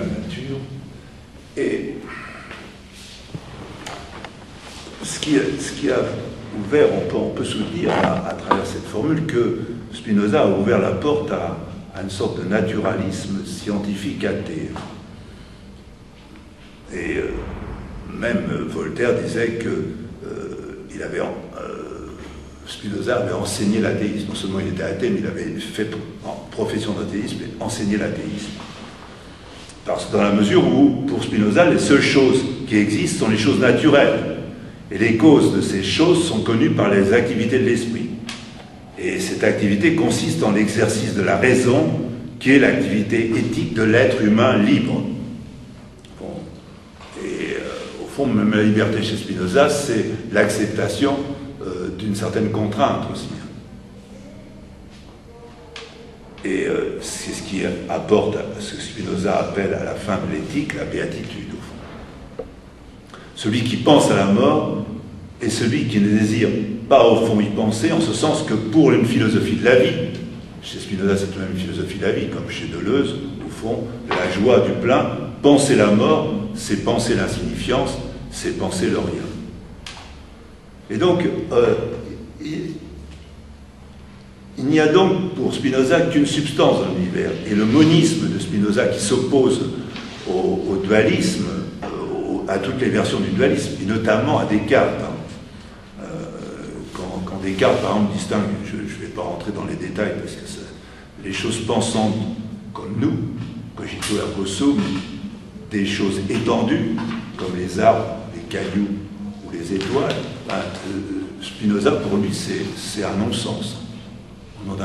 la nature. Et ce qui a ouvert, on peut soutenir à travers cette formule que Spinoza a ouvert la porte à une sorte de naturalisme scientifique athée. Et même Voltaire disait que Spinoza avait enseigné l'athéisme. Non seulement il était athée, mais il avait fait profession d'athéisme et enseigné l'athéisme. Parce que dans la mesure où, pour Spinoza, les seules choses qui existent sont les choses naturelles. Et les causes de ces choses sont connues par les activités de l'esprit. Et cette activité consiste en l'exercice de la raison, qui est l'activité éthique de l'être humain libre. Bon. Et au fond, même la liberté chez Spinoza, c'est l'acceptation d'une certaine contrainte aussi. Et c'est ce qui apporte ce que Spinoza appelle à la fin de l'éthique la béatitude, au fond. Celui qui pense à la mort est celui qui ne désire pas, au fond, y penser, en ce sens que pour une philosophie de la vie, chez Spinoza c'est même une philosophie de la vie, comme chez Deleuze, au fond, la joie du plein, penser la mort, c'est penser l'insignifiance, c'est penser le rien. Et donc, il n'y a donc pour Spinoza qu'une substance dans l'univers. Et le monisme de Spinoza qui s'oppose au dualisme, à toutes les versions du dualisme, et notamment à Descartes. Quand Descartes, par exemple, distingue, je ne vais pas rentrer dans les détails, parce que les choses pensantes comme nous, cogito ergo sum, des choses étendues, comme les arbres, les cailloux ou les étoiles, Spinoza, pour lui, c'est un non-sens. Au nom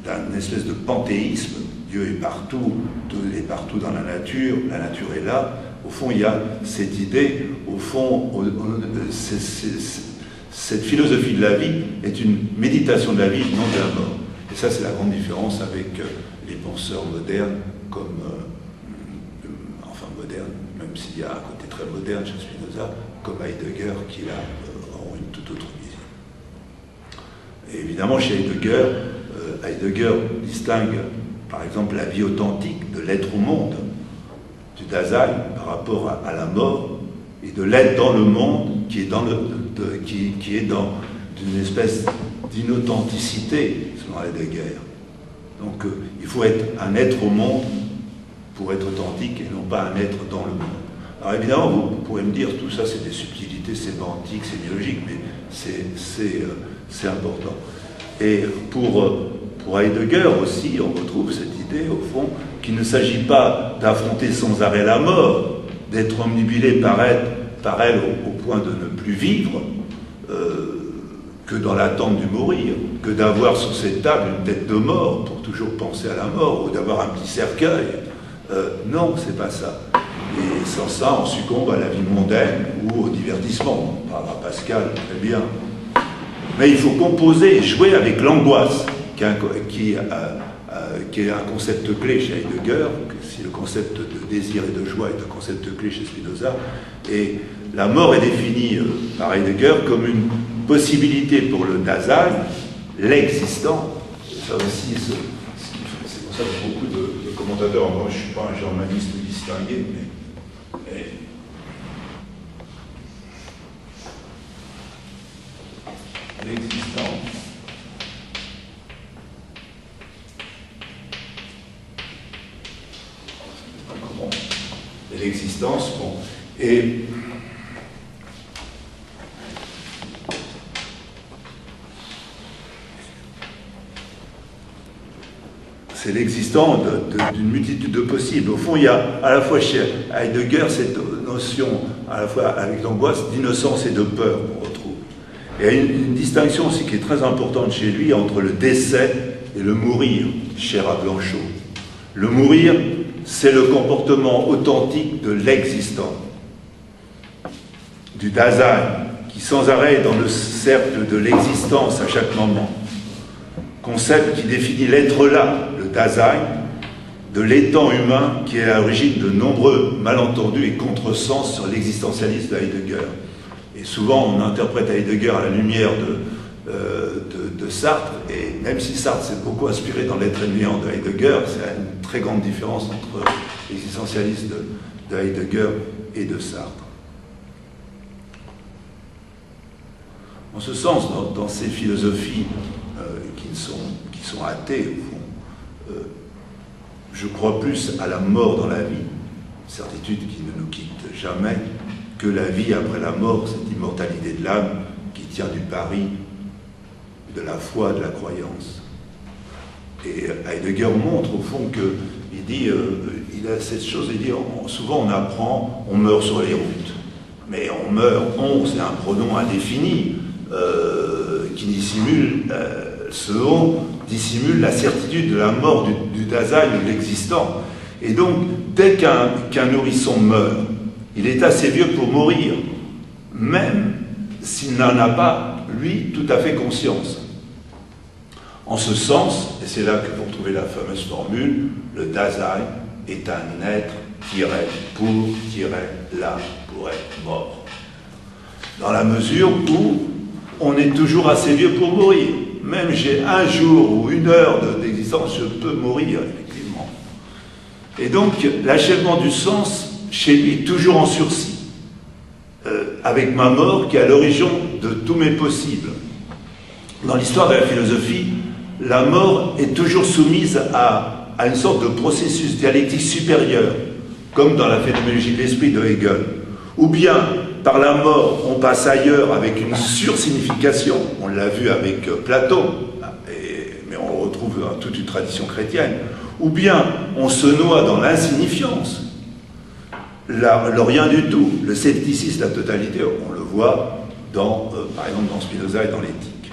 d'un espèce de panthéisme, Dieu est partout, Dieu est partout dans la nature est là. Au fond, il y a cette idée, au fond, cette philosophie de la vie est une méditation de la vie, non de la mort. Et ça, c'est la grande différence avec les penseurs modernes, comme, enfin modernes, même s'il y a un côté très moderne chez Spinoza, comme Heidegger, qui là ont une toute autre vision. Et évidemment, chez Heidegger, Heidegger distingue, par exemple, la vie authentique de l'être au monde, du Dasein par rapport à la mort, et de l'être dans le monde qui est dans une espèce d'inauthenticité, selon Heidegger. Donc, il faut être un être au monde pour être authentique et non pas un être dans le monde. Alors évidemment, vous pourrez me dire, tout ça c'est des subtilités sémantiques, c'est biologique, mais c'est important. Et pour Heidegger aussi, on retrouve cette idée, au fond, qu'il ne s'agit pas d'affronter sans arrêt la mort, d'être omnibulé par elle au point de ne plus vivre, que dans l'attente du mourir, que d'avoir sur cette table une tête de mort pour toujours penser à la mort, ou d'avoir un petit cercueil. Non, c'est pas ça. Et sans ça, on succombe à la vie mondaine ou au divertissement. On parlera Pascal, très bien. Mais il faut composer et jouer avec l'angoisse, qui est un concept clé chez Heidegger, si le concept de désir et de joie est un concept clé chez Spinoza. Et la mort est définie par Heidegger comme une possibilité pour le Dasein, l'existant. Ça aussi, c'est pour ça que beaucoup de commentateurs, moi je ne suis pas un journaliste distingué, mais l'existence l'existence, bon, et c'est l'existant d'une multitude de possibles. Au fond, il y a à la fois chez Heidegger cette notion, à la fois avec l'angoisse, d'innocence et de peur qu'on retrouve. Et il y a une distinction aussi qui est très importante chez lui entre le décès et le mourir, cher à Blanchot. Le mourir, c'est le comportement authentique de l'existant, du Dasein, qui sans arrêt est dans le cercle de l'existence à chaque moment. Concept qui définit l'être là, le Dasein, de l'étang humain qui est à l'origine de nombreux malentendus et contresens sur l'existentialisme de Heidegger. Et souvent, on interprète Heidegger à la lumière de Sartre, et même si Sartre s'est beaucoup inspiré dans l'être et le néant de Heidegger, c'est une très grande différence entre l'existentialisme de Heidegger et de Sartre. En ce sens, dans ces philosophies qui sont athées, au fond, je crois plus à la mort dans la vie, certitude qui ne nous quitte jamais, que la vie après la mort, cette immortalité de l'âme qui tient du pari, de la foi, de la croyance. Et Heidegger montre au fond qu'il dit, il a cette chose, il dit, souvent on apprend, on meurt sur les routes. Mais on meurt, c'est un pronom indéfini qui dissimule, ce on dissimule la certitude de la mort du Dasein ou de l'existant. Et donc, dès qu'un nourrisson meurt, il est assez vieux pour mourir, même s'il n'en a pas, lui, tout à fait conscience. En ce sens, et c'est là que vous retrouvez la fameuse formule, le Dasein est un être là pour être mort. Dans la mesure où on est toujours assez vieux pour mourir. Même j'ai un jour ou une heure d'existence, je peux mourir, effectivement. Et donc, l'achèvement du sens, chez lui, est toujours en sursis, avec ma mort qui est à l'origine de tous mes possibles. Dans l'histoire de la philosophie, la mort est toujours soumise à une sorte de processus dialectique supérieur, comme dans la phénoménologie de l'esprit de Hegel. Ou bien, par la mort, on passe ailleurs avec une sursignification, on l'a vu avec Platon, mais on le retrouve dans toute une tradition chrétienne. Ou bien, on se noie dans l'insignifiance, le rien du tout, le scepticisme, la totalité, on le voit par exemple dans Spinoza et dans l'éthique.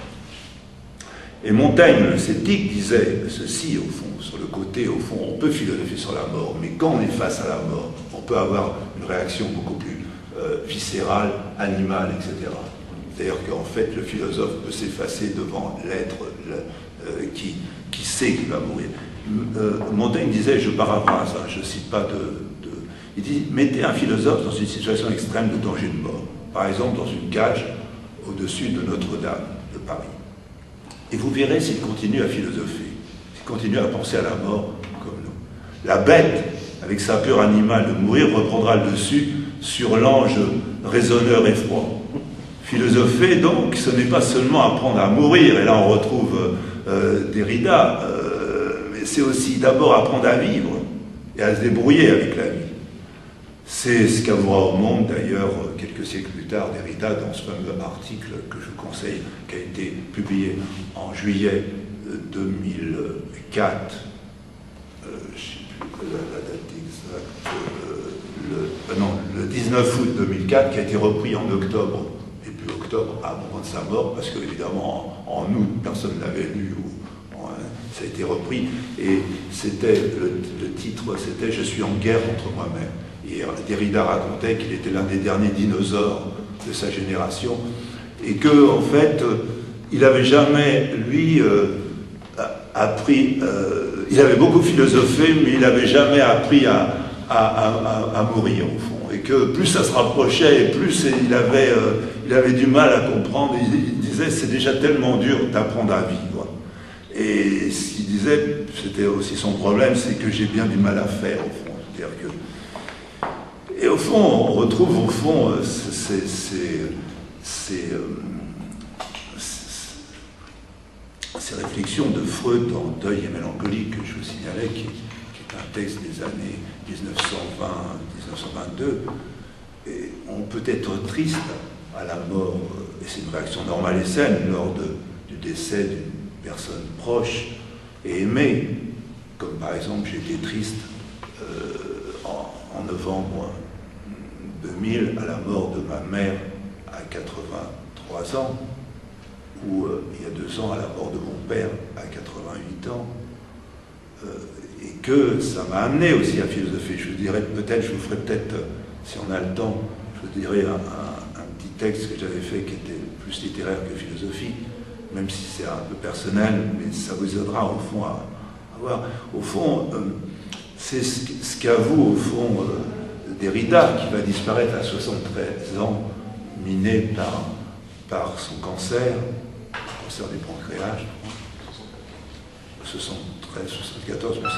Et Montaigne, le sceptique, disait ceci, au fond, sur le côté, au fond, on peut philosopher sur la mort, mais quand on est face à la mort, on peut avoir une réaction beaucoup plus viscérale, animale, etc. C'est-à-dire qu'en fait, le philosophe peut s'effacer devant l'être qui sait qu'il va mourir. Montaigne disait, je paraphrase, je ne cite pas il dit, mettez un philosophe dans une situation extrême de danger de mort, par exemple dans une cage au-dessus de Notre-Dame de Paris. Et vous verrez s'il continue à philosopher, s'il continue à penser à la mort comme nous. La bête, avec sa peur animale de mourir, reprendra le dessus sur l'ange raisonneur et froid. Philosopher, donc, ce n'est pas seulement apprendre à mourir, et là on retrouve Derrida, mais c'est aussi d'abord apprendre à vivre et à se débrouiller avec la vie. C'est ce qu'avouera au monde, d'ailleurs, quelques siècles plus tard, Derrida, dans ce fameux article que je vous conseille, qui a été publié en juillet 2004, je ne sais plus la date exacte, le 19 août 2004, qui a été repris en octobre, et puis octobre, à un moment de sa mort, parce qu'évidemment, en août, personne ne l'avait lu, ça a été repris, et c'était, le titre, c'était « Je suis en guerre contre moi-même ». Et Derrida racontait qu'il était l'un des derniers dinosaures de sa génération et que, en fait, il n'avait jamais, lui, appris. Il avait beaucoup philosophé, mais il n'avait jamais appris à mourir, au fond. Et que plus ça se rapprochait, et plus il avait du mal à comprendre. Il disait, c'est déjà tellement dur d'apprendre à vivre. Et ce qu'il disait, c'était aussi son problème, c'est que j'ai bien du mal à faire, au fond. C'est-à-dire que et au fond, on retrouve ces réflexions de Freud dans Deuil et mélancolie que je vous signalais, qui est un texte des années 1920-1922. Et on peut être triste à la mort, et c'est une réaction normale et saine lors du décès d'une personne proche et aimée, comme par exemple j'ai été triste en novembre 2000 à la mort de ma mère à 83 ans, ou il y a 2 ans à la mort de mon père à 88 ans, et que ça m'a amené aussi à philosopher. Je vous dirais peut-être, je vous ferai peut-être, si on a le temps, je vous dirai un petit texte que j'avais fait qui était plus littéraire que philosophique, même si c'est un peu personnel, mais ça vous aidera au fond à voir. Au fond, c'est ce qu'avoue au fond Derrida, qui va disparaître à 73 ans, miné par son cancer, cancer du pancréas, je crois. 73, 74, mais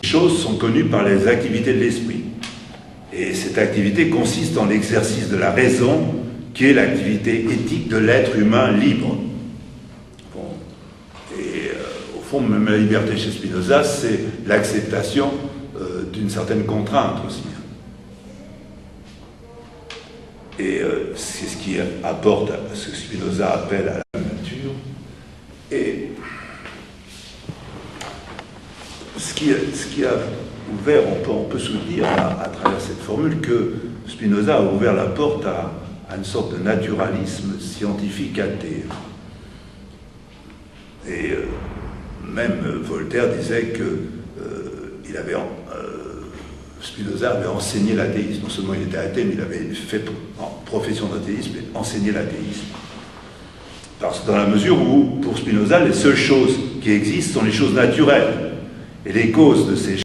les choses sont connues par les activités de l'esprit. Et cette activité consiste en l'exercice de la raison, qui est l'activité éthique de l'être humain libre. Bon. Et au fond, même la liberté chez Spinoza, c'est l'acceptation d'une certaine contrainte aussi. Et c'est ce qui apporte à ce que Spinoza appelle à la nature. Et ce qui a ouvert, on peut se dire à travers cette formule que Spinoza a ouvert la porte à une sorte de naturalisme scientifique athée. Et même Voltaire disait que Spinoza avait enseigné l'athéisme. Non seulement il était athée, mais il avait fait en profession d'athéisme et enseigné l'athéisme. Parce que dans la mesure où, pour Spinoza, les seules choses qui existent sont les choses naturelles. Et les causes de ces